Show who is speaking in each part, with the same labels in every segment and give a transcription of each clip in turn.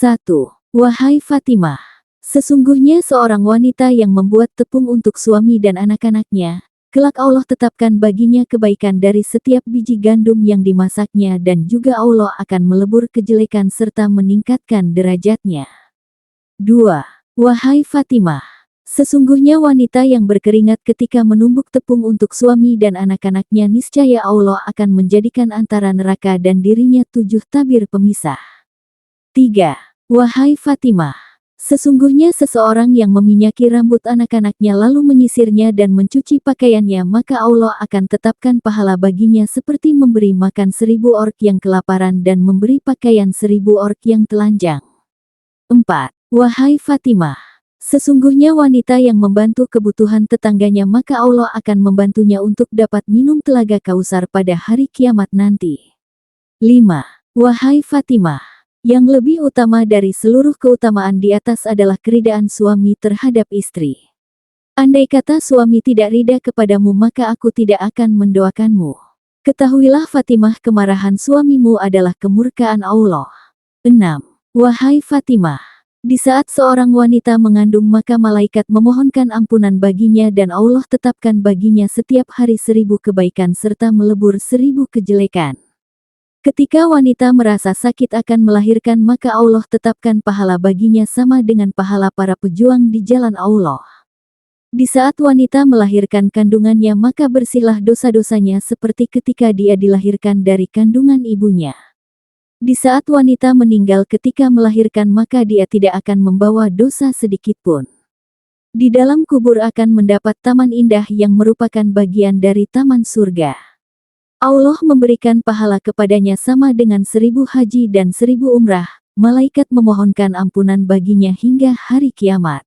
Speaker 1: 1. Wahai Fatimah, sesungguhnya seorang wanita yang membuat tepung untuk suami dan anak-anaknya, kelak Allah tetapkan baginya kebaikan dari setiap biji gandum yang dimasaknya dan juga Allah akan melebur kejelekan serta meningkatkan derajatnya. 2. Wahai Fatimah, sesungguhnya wanita yang berkeringat ketika menumbuk tepung untuk suami dan anak-anaknya niscaya Allah akan menjadikan antara neraka dan dirinya 7 tabir pemisah. 3. Wahai Fatimah, sesungguhnya seseorang yang meminyaki rambut anak-anaknya lalu menyisirnya dan mencuci pakaiannya maka Allah akan tetapkan pahala baginya seperti memberi makan 1000 ork yang kelaparan dan memberi pakaian 1000 ork yang telanjang. 4. Wahai Fatimah, sesungguhnya wanita yang membantu kebutuhan tetangganya maka Allah akan membantunya untuk dapat minum telaga Kausar pada hari kiamat nanti. 5. Wahai Fatimah, yang lebih utama dari seluruh keutamaan di atas adalah keridaan suami terhadap istri. Andai kata suami tidak ridha kepadamu maka aku tidak akan mendoakanmu. Ketahuilah Fatimah kemarahan suamimu adalah kemurkaan Allah. 6. Wahai Fatimah, di saat seorang wanita mengandung maka malaikat memohonkan ampunan baginya dan Allah tetapkan baginya setiap hari 1000 kebaikan serta melebur 1000 kejelekan. Ketika wanita merasa sakit akan melahirkan maka Allah tetapkan pahala baginya sama dengan pahala para pejuang di jalan Allah. Di saat wanita melahirkan kandungannya maka bersihlah dosa-dosanya seperti ketika dia dilahirkan dari kandungan ibunya. Di saat wanita meninggal ketika melahirkan maka dia tidak akan membawa dosa sedikitpun. Di dalam kubur akan mendapat taman indah yang merupakan bagian dari taman surga. Allah memberikan pahala kepadanya sama dengan 1000 haji dan 1000 umrah, malaikat memohonkan ampunan baginya hingga hari kiamat.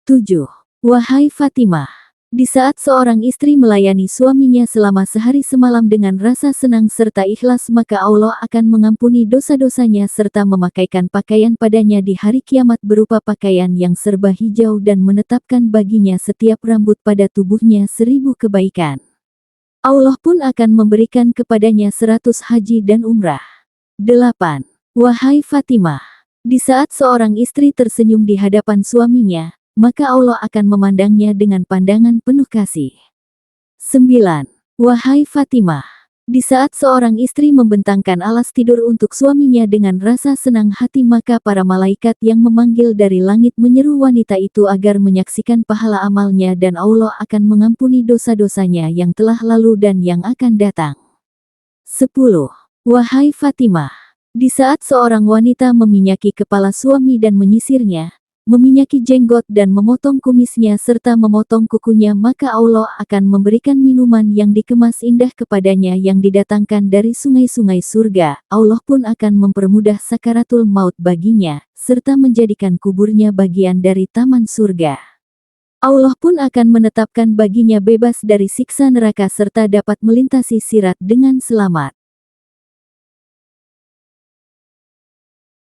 Speaker 1: 7. Wahai Fatimah, di saat seorang istri melayani suaminya selama sehari semalam dengan rasa senang serta ikhlas maka Allah akan mengampuni dosa-dosanya serta memakaikan pakaian padanya di hari kiamat berupa pakaian yang serba hijau dan menetapkan baginya setiap rambut pada tubuhnya 1000 kebaikan. Allah pun akan memberikan kepadanya 100 haji dan umrah. 8. Wahai Fatimah, di saat seorang istri tersenyum di hadapan suaminya, maka Allah akan memandangnya dengan pandangan penuh kasih. 9. Wahai Fatimah, di saat seorang istri membentangkan alas tidur untuk suaminya dengan rasa senang hati maka para malaikat yang memanggil dari langit menyeru wanita itu agar menyaksikan pahala amalnya dan Allah akan mengampuni dosa-dosanya yang telah lalu dan yang akan datang. 10. Wahai Fatimah, di saat seorang wanita meminyaki kepala suami dan menyisirnya, meminyaki jenggot dan memotong kumisnya serta memotong kukunya maka Allah akan memberikan minuman yang dikemas indah kepadanya yang didatangkan dari sungai-sungai surga. Allah pun akan mempermudah sakaratul maut baginya, serta menjadikan kuburnya bagian dari taman surga. Allah pun akan menetapkan baginya bebas dari siksa neraka serta dapat melintasi sirat dengan selamat.